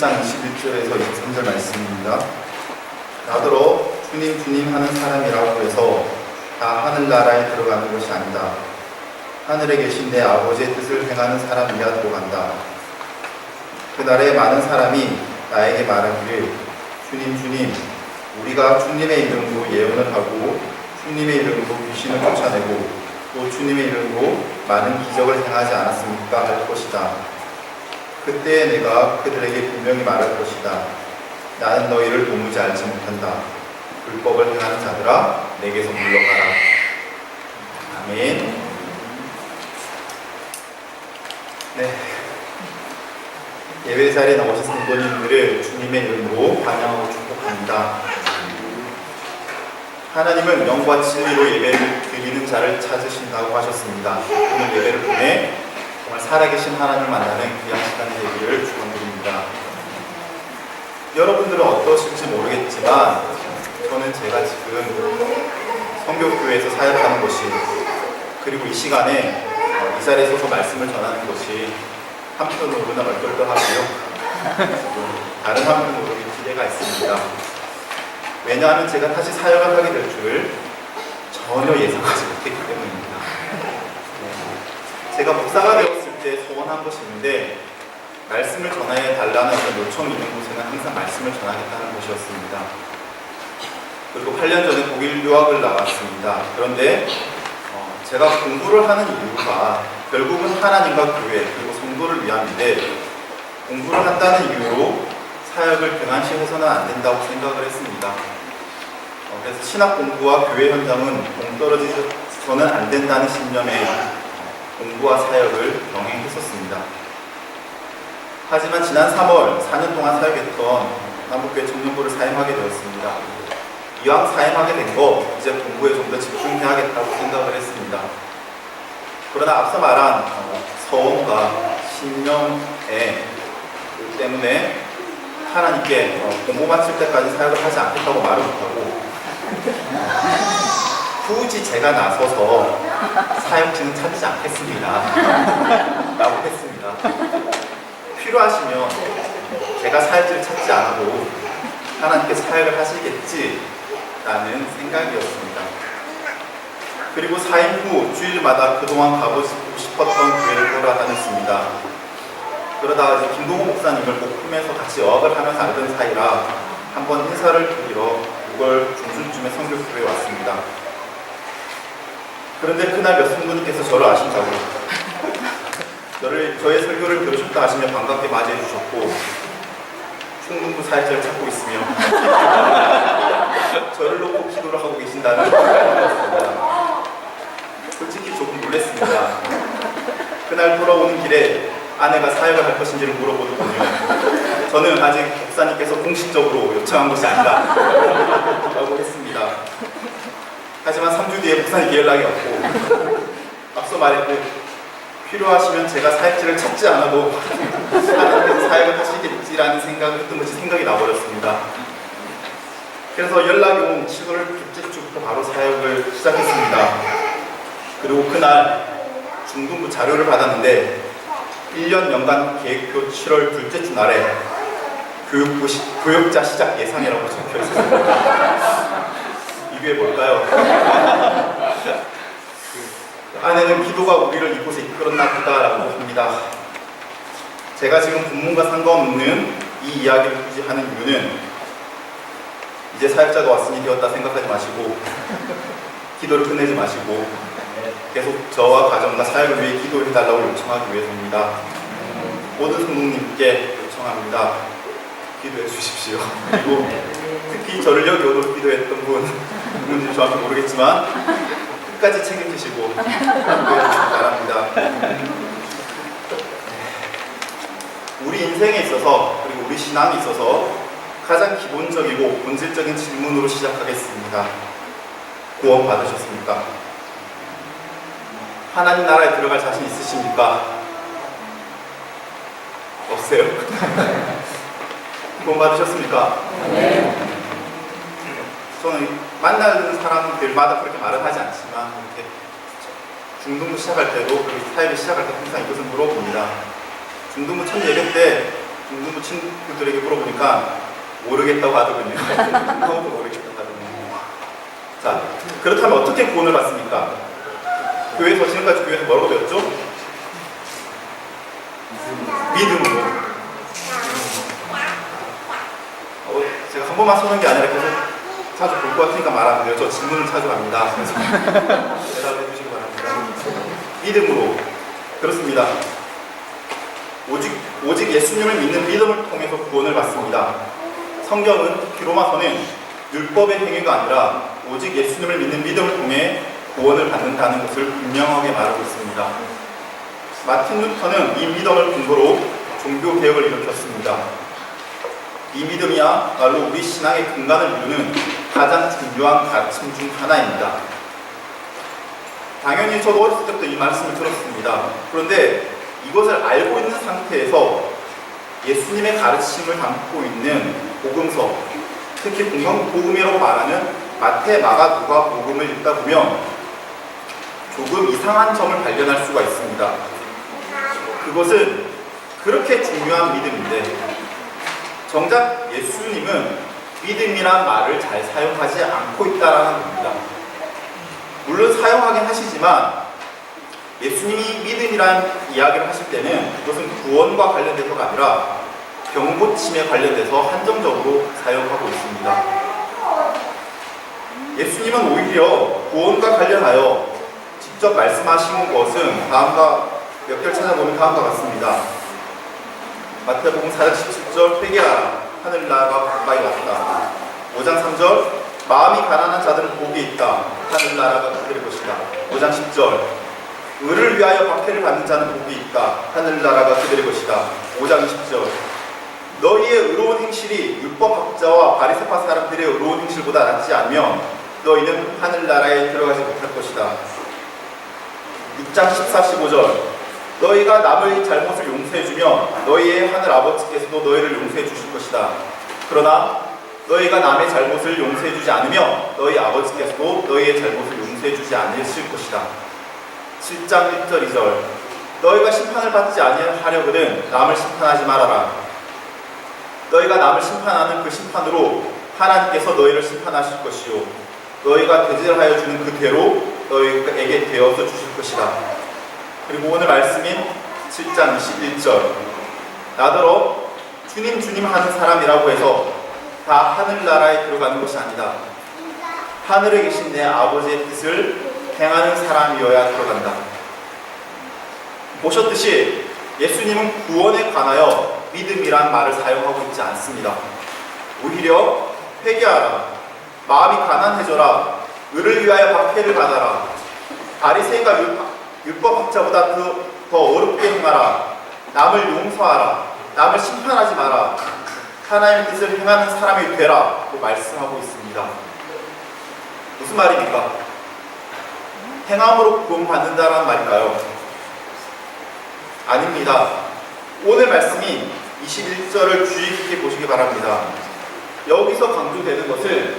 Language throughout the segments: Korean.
11장 21절에서 23절 말씀입니다. 나더러 주님 주님 하는 사람이라고 해서 다 하늘나라에 들어가는 것이 아니다. 하늘에 계신 내 아버지의 뜻을 행하는 사람이야 들어간다. 그날에 많은 사람이 나에게 말하기를 주님 주님 우리가 주님의 이름으로 예언을 하고 주님의 이름으로 귀신을 쫓아내고 또 주님의 이름으로 많은 기적을 행하지 않았습니까? 할 것이다. 그때 내가 그들에게 분명히 말할 것이다. 나는 너희를 도무지 알지 못한다. 불법을 행하는 자들아 내게서 물러가라. 아멘. 네. 예배 자리에 나오신 성도님들을 주님의 이름으로 환영하고 축복합니다. 하나님은 영과 진리로 예배를 드리는 자를 찾으신다고 하셨습니다. 오늘 예배를 통해 정말 살아계신 하나님을 만나는 귀한 시간이 되기를 축원드립니다. 여러분들은 어떠실지 모르겠지만 저는 제가 지금 성교교회에서 사역하는 것이 그리고 이 시간에 이 자리에 서서 말씀을 전하는 것이 한편으로는 얼떨떨하고요. 다른 한편으로는 기대가 있습니다. 왜냐하면 제가 다시 사역을 하게 될 줄 전혀 예상하지 못했기 때문입니다. 제가 목사가 되었을 때 소원한 것이 있는데 말씀을 전해 달라는 어떤 요청이 있는 곳에는 항상 말씀을 전하겠다는 것이었습니다. 그리고 8년 전에 독일 유학을 나갔습니다. 그런데 제가 공부를 하는 이유가 결국은 하나님과 교회 그리고 성도를 위함인데 공부를 한다는 이유로 사역을 등한시해서는 안 된다고 생각을 했습니다. 그래서 신학 공부와 교회 현장은 동떨어져서는 안 된다는 신념에 공부와 사역을 병행했었습니다. 하지만 지난 3월 4년 동안 사역했던 남북교회 청년부를 사임하게 되었습니다. 이왕 사임하게 된 거 이제 공부에 좀 더 집중해야겠다고 생각을 했습니다. 그러나 앞서 말한 서원과 신념에 때문에 하나님께 공부 마칠 때까지 사역을 하지 않겠다고 말을 못하고 굳이 제가 나서서 사역지는 찾지 않겠습니다 라고 했습니다. 필요하시면 제가 사역지를 찾지 않아도 하나님께 사역을 하시겠지 라는 생각이었습니다. 그리고 사임 후 주일마다 그동안 가보고 싶었던 교회를 돌아다녔습니다. 그러다가 이제 김동호 목사님을 목품에서 같이 어학을 하면서 알던 사이라 한번 인사를 드리러 6월 중순쯤에 성교교회에 왔습니다. 그런데 그날 몇 성도님께서 저를 아신다고 저의 설교를 들으셨다 하시며 반갑게 맞이해 주셨고 충동부 사역자를 찾고 있으며 저를 놓고 기도를 하고 계신다는 생각이었습니다. 솔직히 조금 놀랐습니다. 그날 돌아오는 길에 아내가 사역을 할 것인지를 물어보더군요. 저는 아직 목사님께서 공식적으로 요청한 것이 아니다 라고 했습니다. 하지만 3주 뒤에 목사님께 연락이 왔고 앞서 말했듯 필요하시면 제가 사역지를 찾지 않아도 하나님께서 사역을 하시겠지라는 생각이 나버렸습니다. 그래서 연락이 온 7월 둘째 주부터 바로 사역을 시작했습니다. 그리고 그날 중등부 자료를 받았는데 1년 연간 계획표 7월 둘째 주 날에 교육자 시작 예상이라고 적혀 있었습니다. 이게 뭘까요? 아내는 기도가 우리를 이곳에 이끌었나 보다라고 합니다. 제가 지금 본문과 상관없는 이 이야기를 굳이 하는 이유는 이제 사역자가 왔으니 되었다 생각하지 마시고 기도를 끝내지 마시고 계속 저와 가정과 사역을 위해 기도해달라고 요청하기 위해서입니다. 모든 성도님께 요청합니다. 기도해 주십시오. 그리고 특히 저를 여기 오도록 기도했던 누군지 정확히 모르겠지만 끝까지 책임지시고 기도해 주시기 바랍니다. 우리 인생에 있어서 그리고 우리 신앙에 있어서 가장 기본적이고 본질적인 질문으로 시작하겠습니다. 구원 받으셨습니까? 하나님 나라에 들어갈 자신 있으십니까? 없어요? 구원 받으셨습니까? 네. 저는 만나는 사람들마다 그렇게 말은 하지 않지만 이렇게 중등부 시작할 때도 그리고 사회를 시작할 때 항상 이것을 물어봅니다. 중등부 첫 예배 때 중등부 친구들에게 물어보니까 모르겠다고 하더군요. 아무도 모르겠다고 하더군요. 자, 그렇다면 어떻게 구원을 받습니까? 교회에서 지금까지 교회에서 뭐라고 배웠죠? 믿음으로. 제가 한 번만 쏘는 게 아니라 계속 자주 볼 것 같으니까 말 안 돼요. 저 질문을 자주 합니다. 그래서 대답해 주시기 바랍니다. 믿음으로. 그렇습니다. 오직 예수님을 믿는 믿음을 통해서 구원을 받습니다. 성경은 특히 로마서는 율법의 행위가 아니라 오직 예수님을 믿는 믿음을 통해 구원을 받는다는 것을 분명하게 말하고 있습니다. 마틴 루터는 이 믿음을 근거로 종교 개혁을 일으켰습니다. 이 믿음이야말로 우리 신앙의 근간을 이루는 가장 중요한 가침 중 하나입니다. 당연히 저도 어렸을 때부터 이 말씀을 들었습니다. 그런데 이것을 알고 있는 상태에서 예수님의 가르침을 담고 있는 복음서, 특히 복음이라고 말하는 마태, 마가, 누가 복음을 읽다 보면 조금 이상한 점을 발견할 수가 있습니다. 그것은 그렇게 중요한 믿음인데 정작 예수님은 믿음이란 말을 잘 사용하지 않고 있다는 겁니다. 물론 사용하긴 하시지만 예수님이 믿음이란 이야기를 하실 때는 그것은 구원과 관련돼서가 아니라 병고침에 관련돼서 한정적으로 사용하고 있습니다. 예수님은 오히려 구원과 관련하여 직접 말씀하신 것은 다음과 몇 개를 찾아보면 다음과 같습니다. 마태복음 4장 17절 회개하라 하늘나라가 가까이 왔다. 5장 3절 마음이 가난한 자들은 복이 있다. 하늘나라가 그들의 것이다. 5장 10절 의를 위하여 박해를 받는 자는 복이 있다. 하늘나라가 그들의 것이다. 5장 20절 너희의 의로운 행실이 율법학자와 바리새파 사람들의 의로운 행실보다 낫지 않으면 너희는 하늘나라에 들어가지 못할 것이다. 6장 14, 15절 너희가 남의 잘못을 용서해주면 너희의 하늘 아버지께서도 너희를 용서해 주실 것이다. 그러나 너희가 남의 잘못을 용서해주지 않으면 너희 아버지께서도 너희의 잘못을 용서해주지 않으실 것이다. 7장 1절 2절 너희가 심판을 받지 아니하려거든 남을 심판하지 말아라. 너희가 남을 심판하는 그 심판으로 하나님께서 너희를 심판하실 것이요 너희가 대질하여 주는 그 대로 너희에게 되어서 주실 것이다. 그리고 오늘 말씀인 7장 21절 나더러 주님 주님 하는 사람이라고 해서 다 하늘나라에 들어가는 것이 아니다. 하늘에 계신 내 아버지의 뜻을 행하는 사람이어야 들어간다. 보셨듯이 예수님은 구원에 관하여 믿음이란 말을 사용하고 있지 않습니다. 오히려 회개하라, 마음이 가난해져라, 의를 위하여 박해를 받아라, 바리새인과 율법학자보다 더 어렵게 행하라, 남을 용서하라, 남을 심판하지 마라, 하나님의 뜻을 행하는 사람이 되라 고 말씀하고 있습니다. 무슨 말입니까? 행함으로 구원받는다라는 말일까요? 아닙니다. 오늘 말씀인 21절을 주의 깊게 보시기 바랍니다. 여기서 강조되는 것은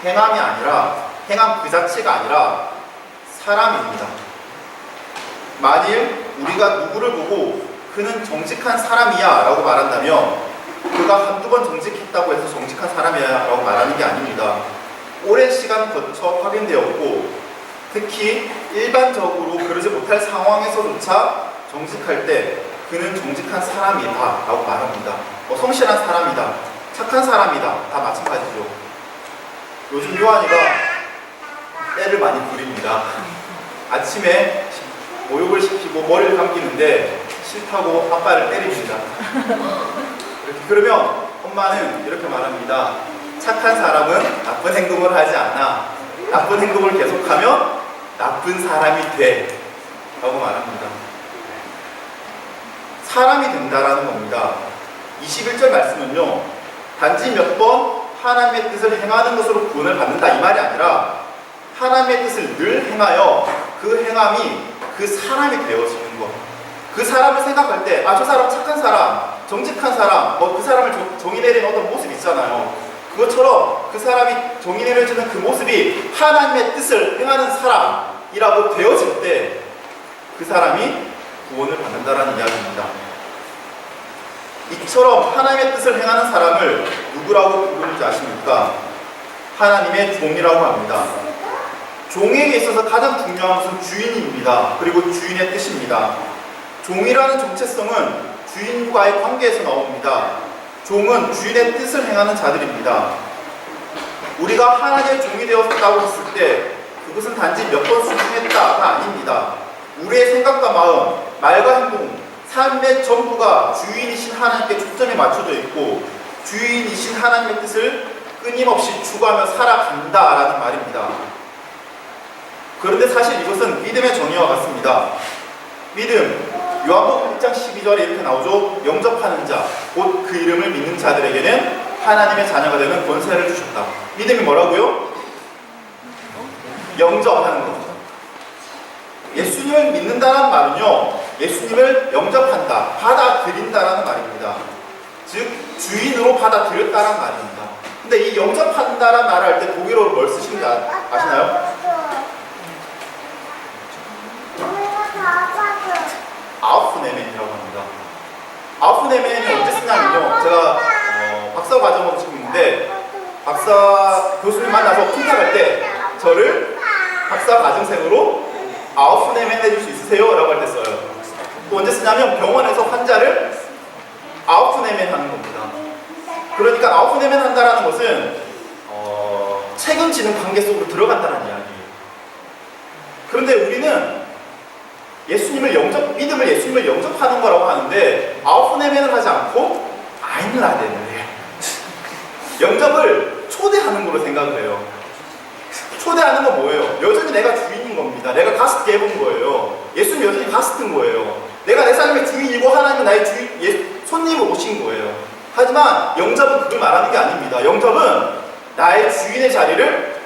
행함이 아니라 행함 그 자체가 아니라 사람입니다. 만일 우리가 누구를 보고 그는 정직한 사람이야 라고 말한다면 그가 한두 번 정직했다고 해서 정직한 사람이야 라고 말하는 게 아닙니다. 오랜 시간 거쳐 확인되었고 특히 일반적으로 그러지 못할 상황에서조차 정직할 때 그는 정직한 사람이다 라고 말합니다. 성실한 사람이다, 착한 사람이다, 다 마찬가지죠. 요즘 요한이가 때를 많이 부립니다. 아침에 목욕을 시키고 머리를 감기는데 싫다고 아빠를 때립니다. 이렇게 그러면 엄마는 이렇게 말합니다. 착한 사람은 나쁜 행동을 하지 않아. 나쁜 행동을 계속하면 나쁜 사람이 돼 라고 말합니다. 사람이 된다라는 겁니다. 21절 말씀은요, 단지 몇 번 하나님의 뜻을 행하는 것으로 구원을 받는다 이 말이 아니라 하나님의 뜻을 늘 행하여 그 행함이 그 사람이 되어지는 것. 그 사람을 생각할 때 저 사람 착한 사람, 정직한 사람, 그 사람을 정의 내리는 어떤 모습 있잖아요. 그것처럼 그 사람이 정의 내려지는 그 모습이 하나님의 뜻을 행하는 사람이라고 되어질 때 그 사람이 구원을 받는다라는 이야기입니다. 이처럼 하나님의 뜻을 행하는 사람을 누구라고 부르는지 아십니까? 하나님의 종이라고 합니다. 종에게 있어서 가장 중요한 것은 주인입니다. 그리고 주인의 뜻입니다. 종이라는 정체성은 주인과의 관계에서 나옵니다. 종은 주인의 뜻을 행하는 자들입니다. 우리가 하나님의 종이 되었다고 했을 때 그것은 단지 몇 번 순종했다가 아닙니다. 우리의 생각과 마음, 말과 행동, 삶의 전부가 주인이신 하나님께 초점이 맞춰져 있고 주인이신 하나님의 뜻을 끊임없이 추구하며 살아간다라는 말입니다. 그런데 사실 이것은 믿음의 정의와 같습니다. 믿음, 요한복음 1장 12절에 이렇게 나오죠. 영접하는 자, 곧 그 이름을 믿는 자들에게는 하나님의 자녀가 되는 권세를 주셨다. 믿음이 뭐라고요? 영접하는 겁니다. 예수님을 믿는다는 말은요, 예수님을 영접한다, 받아들인다라는 말입니다. 즉 주인으로 받아들였다는 말입니다. 근데 이 영접한다라는 말을 할 때 독일어로 뭘 쓰시는지 아시나요? 아우프네멘이라고 합니다. 아우프네멘이 언제 쓰냐면요, 제가 박사 과정으로 지금 있는데 박사 교수님 만나서 품탁할 때 저를 박사 과정생으로 아우프네멘 해줄 수 있으세요? 라고 할 때 써요. 또 언제 쓰냐면 병원에서 환자를 아우프네멘 하는 겁니다. 그러니까 아우프네멘 한다라는 것은 책임지는 관계 속으로 들어간다는 이야기예요. 그런데 우리는 믿음을 예수님을 영접하는 거라고 하는데 아우프네멘을 하지 않고 아인라덴을 해요. 영접을 초대하는 걸로 생각을 해요. 초대하는 건 뭐예요? 여전히 내가 주인인 겁니다. 내가 가스트 해본 거예요. 예수님 여전히 가스트인 거예요. 내가 내 삶의 주인이고 하나님은 나의 손님을 모신 거예요. 하지만 영접은 그걸 말하는 게 아닙니다. 영접은 나의 주인의 자리를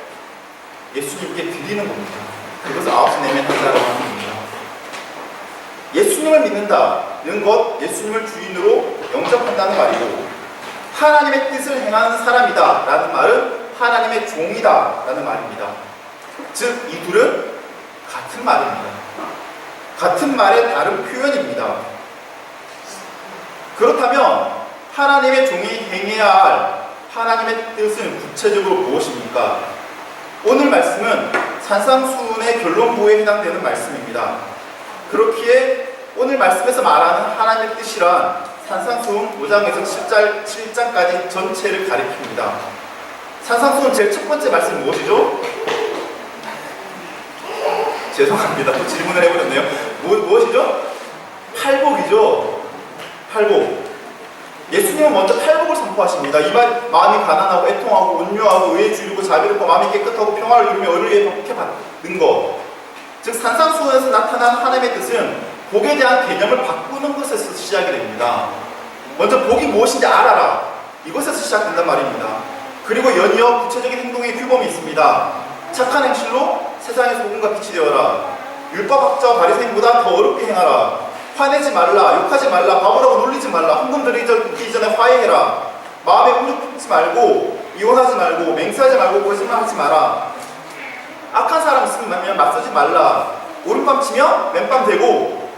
예수님께 드리는 겁니다. 그것을 아우프네멘 한다라고 하는 겁니다. 예수님을 믿는다는 것, 예수님을 주인으로 영접한다는 말이고 하나님의 뜻을 행하는 사람이다 라는 말은 하나님의 종이다 라는 말입니다. 즉 이 둘은 같은 말입니다. 같은 말의 다른 표현입니다. 그렇다면 하나님의 종이 행해야 할 하나님의 뜻은 구체적으로 무엇입니까? 오늘 말씀은 산상수훈의 결론부에 해당되는 말씀입니다. 그렇기에 오늘 말씀에서 말하는 하나님의 뜻이란 산상수훈 5장에서 7장까지 전체를 가리킵니다. 산상수훈 제일 첫 번째 말씀이 무엇이죠? 죄송합니다. 또 질문을 해버렸네요. 무엇이죠? 팔복이죠. 팔복. 예수님은 먼저 팔복을 선포하십니다. 이 마음이 가난하고 애통하고 온유하고 의에 주이고 자비롭고 마음이 깨끗하고 평화를 이루며 의를 위해 복해 받는 것. 즉 산상수훈에서 나타난 하나님의 뜻은 복에 대한 개념을 바꾸는 것에서 시작이 됩니다. 먼저 복이 무엇인지 알아라. 이것에서 시작된단 말입니다. 그리고 연이어 구체적인 행동의 규범이 있습니다. 착한 행실로 세상의 소금과 빛이 되어라. 율법학자와 바리새인보다 더 어렵게 행하라. 화내지 말라. 욕하지 말라. 바보라고 놀리지 말라. 헌금 드리기 전에 화해해라. 마음에 음욕 품지 말고 이혼하지 말고 맹세하지 말고 거짓말하지 마라. 악한 사람 있으면 맞서지 말라. 오른밤 치면 맨밤 대고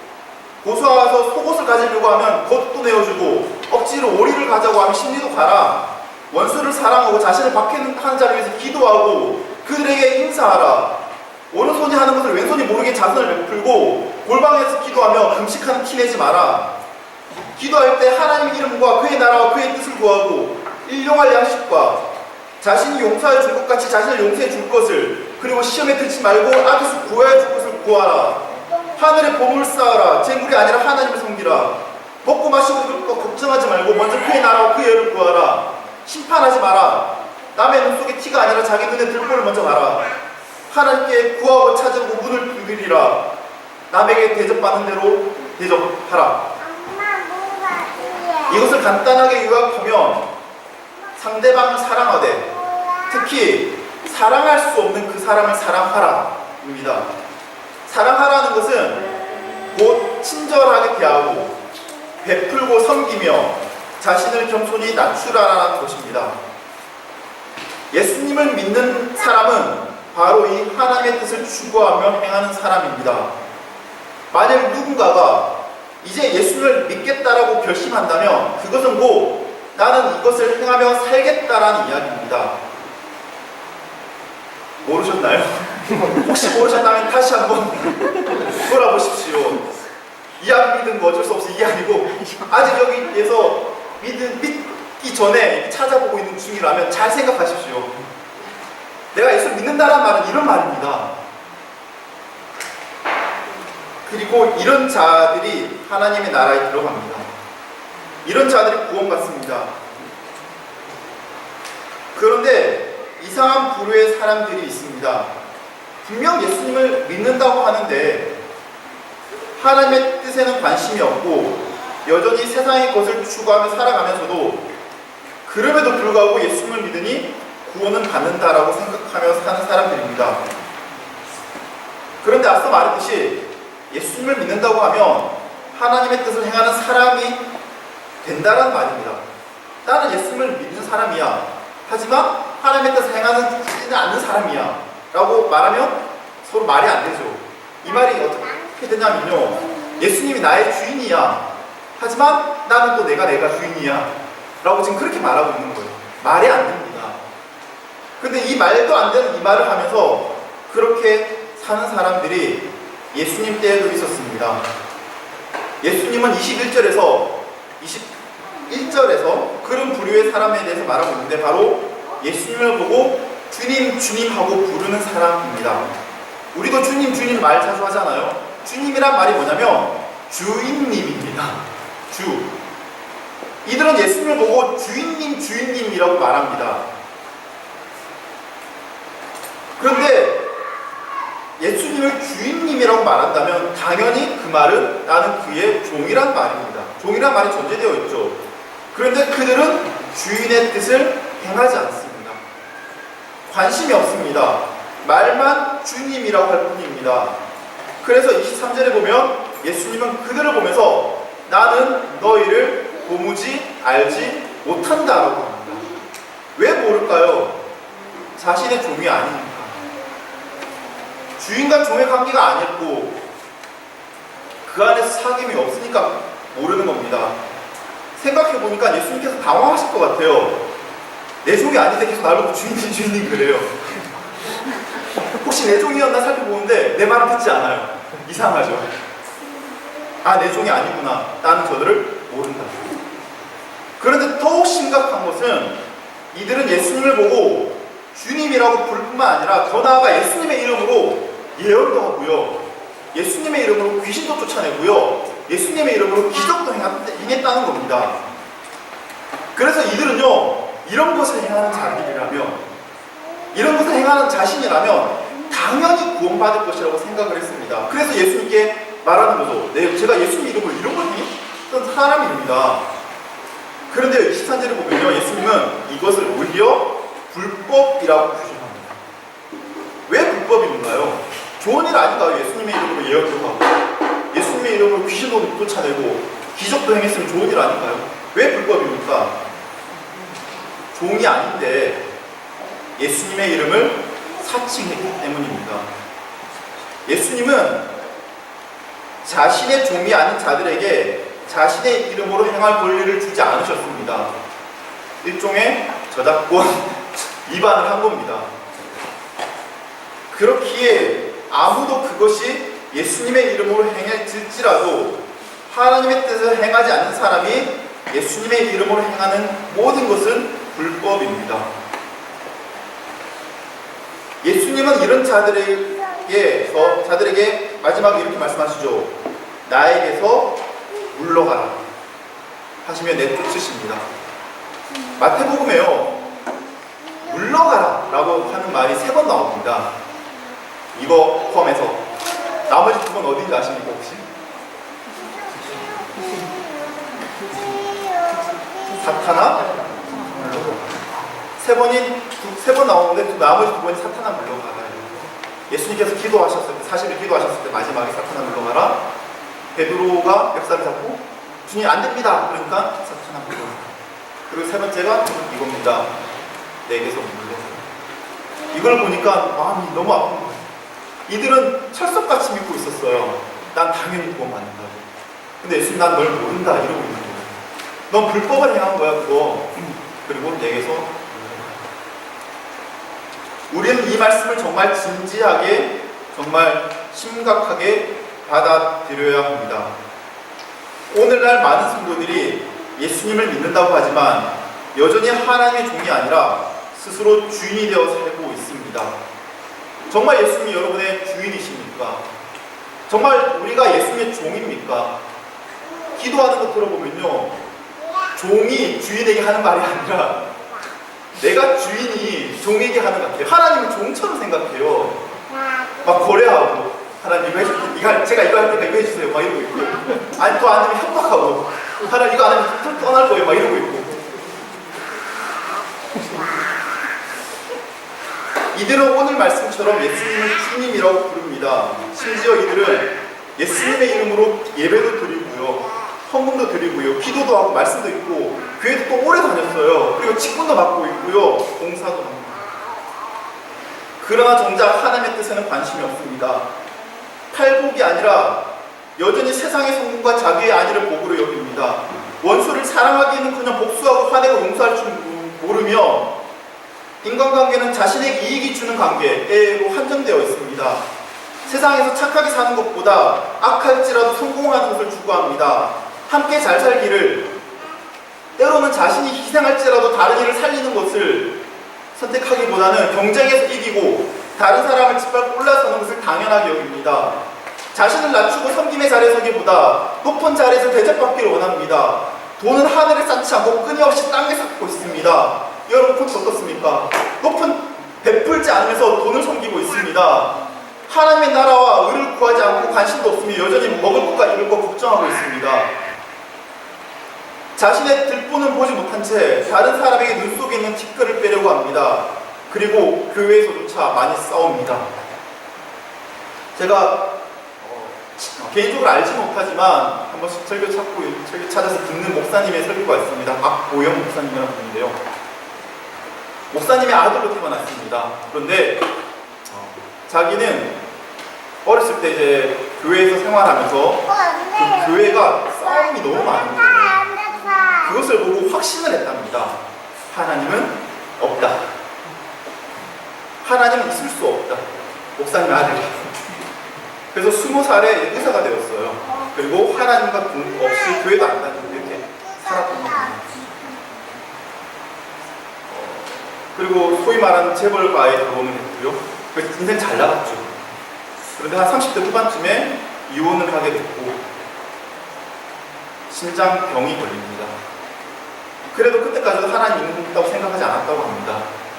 고소와서 속옷을 가지려고 하면 겉도 내어주고 억지로 오리를 가자고 하면 심리도 가라. 원수를 사랑하고 자신을 박해하는 자를 위해서 기도하고 그들에게 인사하라. 오른손이 하는 것을 왼손이 모르게 자선을 베풀고 골방에서 기도하며 금식하는 티 내지 마라. 기도할 때 하나님의 이름과 그의 나라와 그의 뜻을 구하고 일용할 양식과 자신이 용서해 줄 것 같이 자신을 용서해 줄 것을, 그리고 시험에 들지 말고 악에서 구해야 줄 것을 구하라. 하늘에 보물 쌓아라. 재물이 아니라 하나님을 섬기라. 먹고 마시고 입을 것 걱정하지 말고 먼저 그의 나라와 그의 의를 구하라. 심판하지 마라. 남의 눈 속에 티가 아니라 자기 눈에 들보를 먼저 봐라. 하나님께 구하고 찾으고 문을 두드리라. 남에게 대접받는 대로 대접하라. 이것을 간단하게 요약하면 상대방을 사랑하되 특히 사랑할 수 없는 그 사람을 사랑하라 입니다. 사랑하라는 것은 곧 친절하게 대하고 베풀고 섬기며 자신을 겸손히 낮추라라는 것입니다. 예수님을 믿는 사람은 바로 이 하나님의 뜻을 추구하며 행하는 사람입니다. 만약 누군가가 이제 예수를 믿겠다라고 결심한다면 그것은 곧 나는 이것을 행하며 살겠다라는 이야기입니다. 모르셨나요? 혹시 모르셨다면 다시 한번 돌아보십시오. 이해하기 믿은 거 어쩔 수 없이 이게 아니고 아직 여기에서 믿기 전에 찾아보고 있는 중이라면 잘 생각하십시오. 내가 예수를 믿는다는 말은 이런 말입니다. 그리고 이런 자들이 하나님의 나라에 들어갑니다. 이런 자들이 구원받습니다. 그런데 이상한 부류의 사람들이 있습니다. 분명 예수님을 믿는다고 하는데 하나님의 뜻에는 관심이 없고 여전히 세상의 것을 추구하며 살아가면서도 그럼에도 불구하고 예수님을 믿으니 구원은 받는다라고 생각하며 사는 사람들입니다. 그런데 앞서 말했듯이 예수님을 믿는다고 하면 하나님의 뜻을 행하는 사람이 된다는 말입니다. 나는 예수님을 믿는 사람이야. 하지만 하나님의 뜻을 행하지 않는 사람이야 라고 말하면 서로 말이 안 되죠. 이 말이 어떻게 되냐면요, 예수님이 나의 주인이야. 하지만 나는 또 내가 주인이야 라고 지금 그렇게 말하고 있는 거예요. 말이 안 됩니다. 근데 이 말도 안 되는 이 말을 하면서 그렇게 사는 사람들이 예수님 때에도 있었습니다. 예수님은 21절에서 그런 부류의 사람에 대해서 말하고 있는데 바로 예수님을 보고 주님, 주님 하고 부르는 사람입니다. 우리도 주님, 주님 말 자주 하잖아요. 주님이란 말이 뭐냐면 주인님입니다. 주. 이들은 예수님을 보고 주인님, 주인님이라고 말합니다. 그런데 예수님을 주인님이라고 말한다면 당연히 그 말은 나는 그의 종이란 말입니다. 종이란 말이 존재되어 있죠. 그런데 그들은 주인의 뜻을 행하지 않습니다. 관심이 없습니다. 말만 주님이라고 할 뿐입니다. 그래서 23절에 보면 예수님은 그들을 보면서 나는 너희를 도무지 알지 못한다라고 합니다. 왜 모를까요? 자신의 종이 아니니까. 주인과 종의 관계가 아니었고 그 안에서 사귐이 없으니까 모르는 겁니다. 생각해보니까 예수님께서 당황하실 것 같아요. 내 종이 아닌데 계속 나를 보고 주인님, 주인님 그래요. 혹시 내 종이었나 살펴보는데 내 말은 듣지 않아요. 이상하죠. 아, 내 종이 아니구나. 나는 저들을 모른다. 그런데 더욱 심각한 것은 이들은 예수님을 보고 주님이라고 부를 뿐만 아니라 더 나아가 예수님의 이름으로 예언도 하고요, 예수님의 이름으로 귀신도 쫓아내고요, 예수님의 이름으로 기적도 행했다는 겁니다. 그래서 이들은요, 이런 것을 행하는 자들이라면, 이런 것을 행하는 자신이라면 당연히 구원받을 것이라고 생각을 했습니다. 그래서 예수님께 말하는 거죠. 제가 예수님 이름으로 이런 걸 했던 사람입니다. 그런데 23절을 보면요, 예수님은 이것을 오히려 불법이라고 규정합니다. 왜 불법인가요? 좋은 일 아닌가요? 예수님의 이름으로 예언도 하고 예수님의 이름으로 귀신도 쫓아내고 기적도 행했으면 좋은 일 아닌가요? 왜 불법입니까? 종이 아닌데 예수님의 이름을 사칭했기 때문입니다. 예수님은 자신의 종이 아닌 자들에게 자신의 이름으로 행할 권리를 주지 않으셨습니다. 일종의 저작권 위반을 한 겁니다. 그렇기에 아무도 그것이 예수님의 이름으로 행할지라도 하나님의 뜻을 행하지 않는 사람이 예수님의 이름으로 행하는 모든 것은 불법입니다. 예수님은 이런 자들에게 마지막에 이렇게 말씀하시죠. 나에게서 물러가라 하시며 내쫓으십니다. 마태복음에요, 물러가라 라고 하는 말이 3번 나옵니다. 이거 포함해서 나머지 2번 어딘지 아십니까 혹시? 사탄아 물러가라. 3번 나오는데 나머지 2번이 사탄아 물러가라. 예수님께서 기도하셨을 때, 40일 기도하셨을 때 마지막에 사탄아 물러가라. 베드로가 멱살을 잡고 주님 안 됩니다. 그러니까 사탄아 물러가라. 그리고 3번째가 이겁니다. 내게서 물러가라. 이걸 보니까 마음이 너무 아픈 거예요. 이들은 철석같이 믿고 있었어요. 난 당연히 구원받는다고. 근데 예수님 난 널 모른다 이러고 있는 거예요. 넌 불법을 행한 거야 그거. 그리고 내게서 우리는 이 말씀을 정말 진지하게 정말 심각하게 받아들여야 합니다. 오늘날 많은 성도들이 예수님을 믿는다고 하지만 여전히 하나님의 종이 아니라 스스로 주인이 되어 살고 있습니다. 정말 예수님이 여러분의 주인이십니까? 정말 우리가 예수님의 종입니까? 기도하는 거 들어보면요, 종이 주인에게 하는 말이 아니라 내가 주인이 종에게 하는 것 같아요. 하나님은 종처럼 생각해요. 막 거래하고 하나님 이거 해주세요. 제가 이거 할 테니까 이거 해주세요. 막 이러고 있고, 아니 또 안 하면 협박하고, 하나님 이거 안 하면 떠날 거예요. 막 이러고 있고. 이들은 오늘 말씀처럼 예수님을 주님이라고 부릅니다. 심지어 이들은 예수님의 이름으로 예배도 드리고요, 헌금도 드리고요, 기도도 하고 말씀도 있고, 교회도 또 오래 다녔어요. 그리고 직분도 받고 있고요, 봉사도 합니다. 그러나 정작 하나님의 뜻에는 관심이 없습니다. 팔복이 아니라 여전히 세상의 성공과 자기의 안위를 복으로 여깁니다. 원수를 사랑하기는커녕 복수하고 화내고 용서할 줄 모르며 인간관계는 자신에게 이익이 주는 관계로 한정되어 있습니다. 세상에서 착하게 사는 것보다 악할지라도 성공하는 것을 추구합니다. 함께 잘 살기를, 때로는 자신이 희생할지라도 다른 이를 살리는 것을 선택하기보다는 경쟁에서 이기고 다른 사람을 짓밟고 올라서는 것을 당연하게 여깁니다. 자신을 낮추고 섬김의 자리에 서기보다 높은 자리에서 대접받기를 원합니다. 돈은 하늘에 쌓지 않고 끊임없이 땅에 쌓고 있습니다. 여러분 어떻습니까? 베풀지 않으면서 돈을 섬기고 있습니다. 하나님의 나라와 의를 구하지 않고 관심도 없으며 여전히 먹을 것과 입을 것 걱정하고 있습니다. 자신의 들보는 보지 못한 채 다른 사람에게 눈 속에 있는 티끌을 빼려고 합니다. 그리고 교회에서조차 많이 싸웁니다. 제가 개인적으로 알지 못하지만 한 번씩 설교 찾아서 듣는 목사님의 설교가 있습니다. 박보영 목사님이라는 분인데요, 목사님의 아들로 태어났습니다. 그런데 자기는 어렸을 때 이제 교회에서 생활하면서 그 교회가 싸움이 너무 많은 거예요. 그것을 보고 확신을 했답니다. 하나님은 없다. 하나님은 있을 수 없다. 목사님의 아들이. 그래서 20살에 의사가 되었어요. 그리고 하나님과 공부 없이 교회도 안 다니고 이렇게 살았던 겁니다. 그리고 소위 말하는 재벌가에 결혼을 했고요. 그래서 인생 잘 나갔죠. 그런데 한 30대 후반쯤에 이혼을 하게 됐고 심장병이 걸립니다. 그래도 그때까지도 하나님 있는 있다고 생각하지 않았다고 합니다.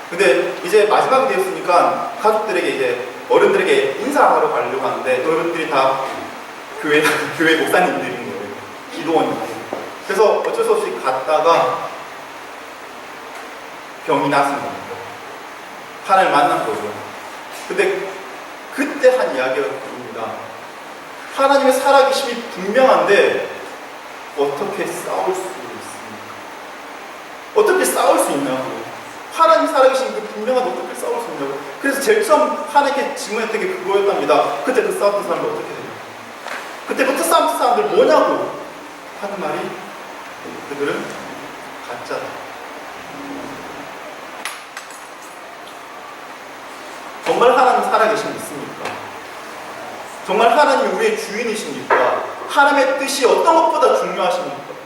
근데 이제 마지막이 되었으니까 가족들에게 이제 어른들에게 인사하러 가려고 하는데 어른들이 다 교회 목사님들인 거예요. 기도원이고. 그래서 어쩔 수 없이 갔다가 병이 났은 겁니다. 하나님을 만난 거죠. 근데 그때 한 이야기가 그겁니다. 하나님의 살아계심이 분명한데 어떻게 싸울 수 있습니까? 어떻게 싸울 수 있냐고. 하나님 살아계신 그 분명한데 어떻게 싸울 수 있냐고. 그래서 제일 처음 하나님께 질문했던 게 그거였답니다. 그때 그 싸웠던 사람들 어떻게 되냐. 그때부터 싸웠던 사람들 뭐냐고 하는 말이, 그들은 가짜다. 정말 하나님 살아계신 믿습니까? 정말 하나님이 우리의 주인이십니까? 하나님의 뜻이 어떤 것보다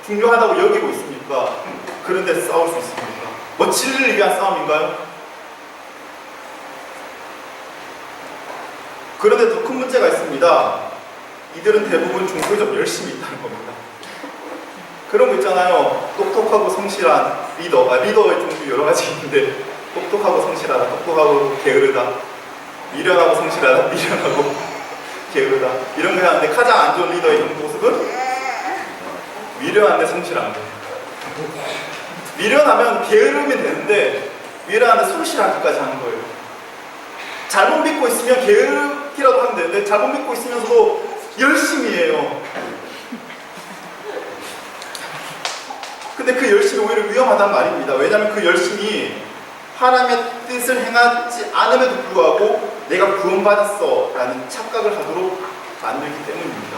중요하다고 여기고 있습니까? 그런데 싸울 수 있습니까? 뭐 진리를 위한 싸움인가요? 그런데 더 큰 문제가 있습니다. 이들은 대부분 종교적 열심이 있다는 겁니다. 그런 거 있잖아요. 똑똑하고 성실한 리더의 종류 여러 가지 있는데, 똑똑하고 성실하다, 똑똑하고 게으르다, 미련하고 성실하다, 미련하고 게으르다, 이런 거 하는데 가장 안 좋은 리더의 모습은 미련한데 성실한 거. 미련하면 게으르면 되는데 미련한데 성실하기까지 하는 거예요. 잘못 믿고 있으면 게으르기라도 하면 되는데 잘못 믿고 있으면서도 열심히 해요. 근데 그 열심이 오히려 위험하단 말입니다. 왜냐하면 그 열심이 하나님의 뜻을 행하지 않음에도 불구하고 내가 구원받았어 라는 착각을 하도록 만들기 때문입니다.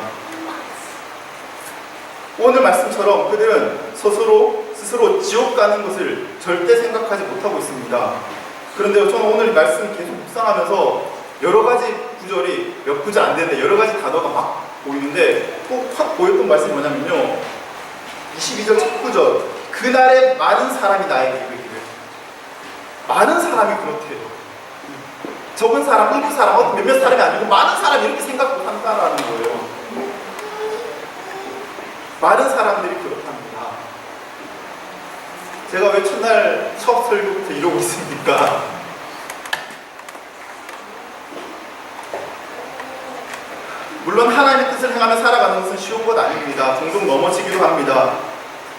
오늘 말씀처럼 그들은 스스로 지옥 가는 것을 절대 생각하지 못하고 있습니다. 그런데 저는 오늘 말씀 계속 묵상하면서 여러 가지 구절이 몇 구절 안 되는데 여러 가지 단어가 막 보이는데 꼭 확 보였던 말씀이 뭐냐면요. 22절 첫 구절. 그날에 많은 사람이 나에게 이르기를. 많은 사람이 그렇대요. 적은 사람, 일부 사람, 몇몇 사람이 아니고 많은 사람이 이렇게 생각 못한다라는 거예요. 많은 사람들이 그렇답니다. 제가 왜 첫날 첫 설교부터 이러고 있습니까? 물론 하나님의 뜻을 행하며 살아가는 것은 쉬운 것 아닙니다. 종종 넘어지기도 합니다.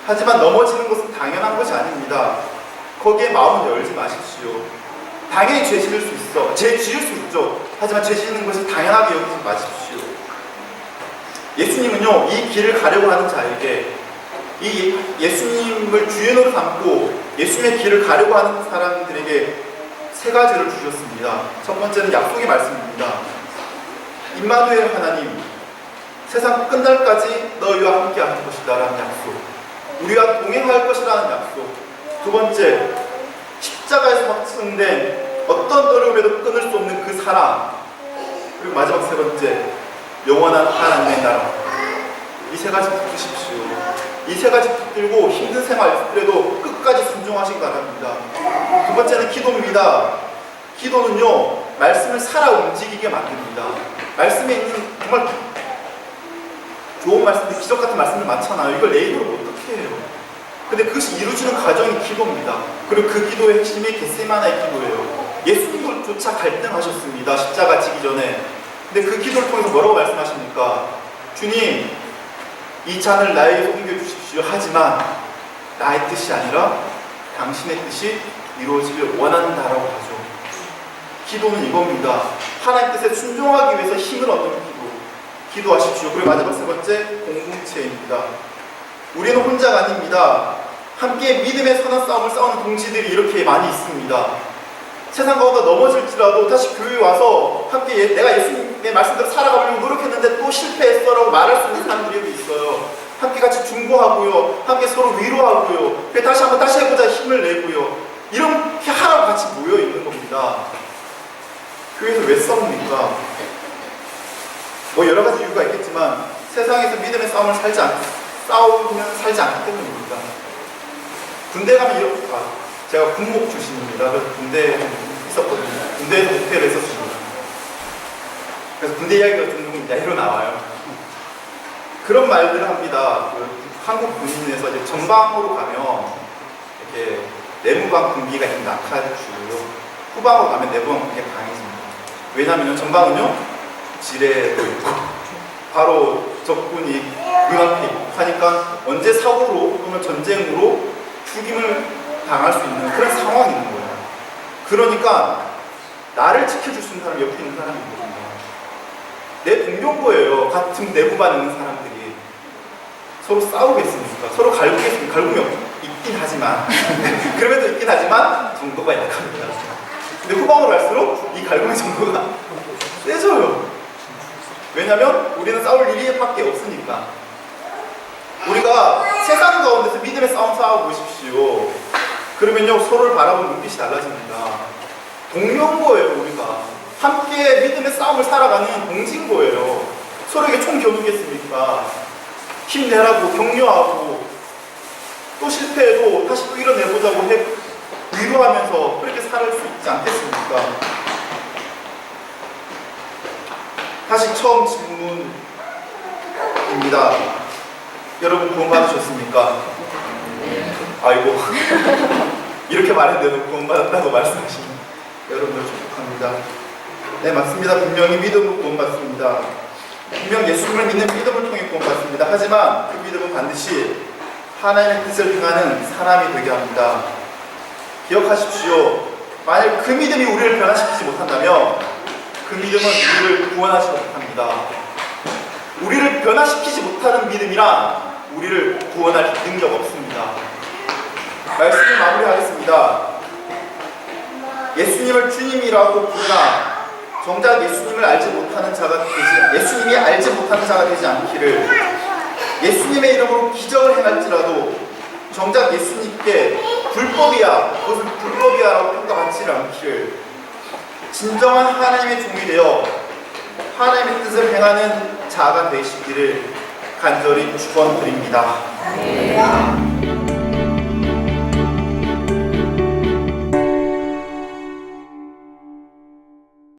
하지만 넘어지는 것은 당연한 것이 아닙니다. 거기에 마음을 열지 마십시오. 당연히 죄 지을 수 있어. 죄 지을 수 있죠. 하지만 죄 지는 것을 당연하게 여기지 마십시오. 예수님은요, 이 길을 가려고 하는 자에게, 이 예수님을 주인으로 삼고 예수님의 길을 가려고 하는 사람들에게 세 가지를 주셨습니다. 첫 번째는 약속의 말씀입니다. 임마누엘 하나님, 세상 끝날까지 너희와 함께 할 것이다 라는 약속, 우리와 동행할 것이라는 약속. 두 번째, 십자가에서 확증된 어떤 어려움에도 끊을 수 없는 그 사랑. 그리고 마지막 세 번째, 영원한 하나님의 나라. 이 세 가지 붙드십시오. 이 세 가지 붙들고 힘든 생활 있더라도 끝까지 순종하시기 바랍니다. 두 번째는 기도입니다. 기도는요, 말씀을 살아 움직이게 만듭니다. 말씀에 있는 정말 좋은 말씀들, 기적 같은 말씀들 많잖아요. 이걸 내 입으로 어떻게 해요? 근데 그것이 이루어지는 과정이 기도입니다. 그리고 그 기도의 핵심이 겟세마나의 기도예요. 예수님조차 갈등하셨습니다. 십자가 지기 전에. 근데 그 기도를 통해서 뭐라고 말씀하십니까? 주님, 이 잔을 나에게 옮겨주십시오. 하지만 나의 뜻이 아니라 당신의 뜻이 이루어지길 원한다라고 하죠. 기도는 이겁니다. 하나님 뜻에 순종하기 위해서 힘을 얻는 기도. 기도하십시오. 그리고 마지막 세 번째, 공동체입니다. 우리는 혼자가 아닙니다. 함께 믿음의 선한 싸움을 싸우는 동지들이 이렇게 많이 있습니다. 세상 가운데 넘어질지라도 다시 교회에 와서 함께 내가 예수님의 말씀대로 살아가려고 노력했는데 또 실패했어라고 말할 수 있는 사람들이 여기 있어요. 함께 같이 중보하고요, 함께 서로 위로하고요, 다시 해보자 힘을 내고요, 이렇게 하나로 같이 모여 있는 겁니다. 교회에서 왜 싸웁니까? 뭐 여러 가지 이유가 있겠지만 세상에서 믿음의 싸움을 싸우면 살지 않기 때문입니다. 군대 가면 제가 군목 출신입니다. 그래서 군대에 있었거든요. 군대에서 목회를 했었습니다. 그래서 군대 이야기가 좀 야기로 나와요. 그런 말들을 합니다. 한국 군인에서 이제 전방으로 가면 이렇게 내무방 군기가 좀 약해지고요, 후방으로 가면 내무방 군기가 강해집니다. 왜냐하면 전방은요, 지뢰도 있고 바로 적군이 눈앞에 있고 하니까 언제 사고로 또는 전쟁으로 죽임을 당할 수 있는 그런 상황이 있는 거예요. 그러니까 나를 지켜줄 수 있는 사람이 옆에 있는 사람이 있거든요. 내 동료고예요. 같은 내부반 있는 사람들이 서로 싸우겠습니까? 서로 갈구겠습니까? 갈구면 있긴 하지만 그럼에도 있긴 하지만 정도가 약합니다. 근데 후방으로 갈수록 이 갈구의 정도가 세져요. 왜냐면 우리는 싸울 일이 밖에 없으니까. 우리가 세상 가운데서 믿음의 싸움 싸워보십시오. 그러면요, 서로를 바라보는 눈빛이 달라집니다. 동료인 거예요. 우리가 함께 믿음의 싸움을 살아가는 동지인 거예요. 서로에게 총 겨누겠습니까? 힘내라고 격려하고, 또 실패해도 다시 또 일어내보자고 위로하면서 그렇게 살 수 있지 않겠습니까? 다시 처음 질문입니다. 여러분 구원받으셨습니까? 아이고 이렇게 말했는데도 구원받았다고 말씀하시는 여러분을 축복합니다. 네, 맞습니다. 분명히 믿음으로 구원받습니다. 분명 예수님을 믿는 믿음을 통해 구원받습니다. 하지만 그 믿음은 반드시 하나님의 뜻을 행하는 사람이 되게 합니다. 기억하십시오. 만약 그 믿음이 우리를 변화시키지 못한다면 그 믿음은 우리를 구원하지 못합니다. 우리를 변화시키지 못하는 믿음이란 우리를 구원할 능력 없습니다. 말씀을 마무리하겠습니다. 예수님을 주님이라고 부르나 정작 예수님이 알지 못하는 자가 되지 않기를, 예수님의 이름으로 기적을 행할지라도 정작 예수님께 불법이야, 그것을 불법이야라고 평가받지를 않기를 진정한 하나님의 종이 되어 하나님의 뜻을 행하는 자가 되시기를 간절히 축원드립니다.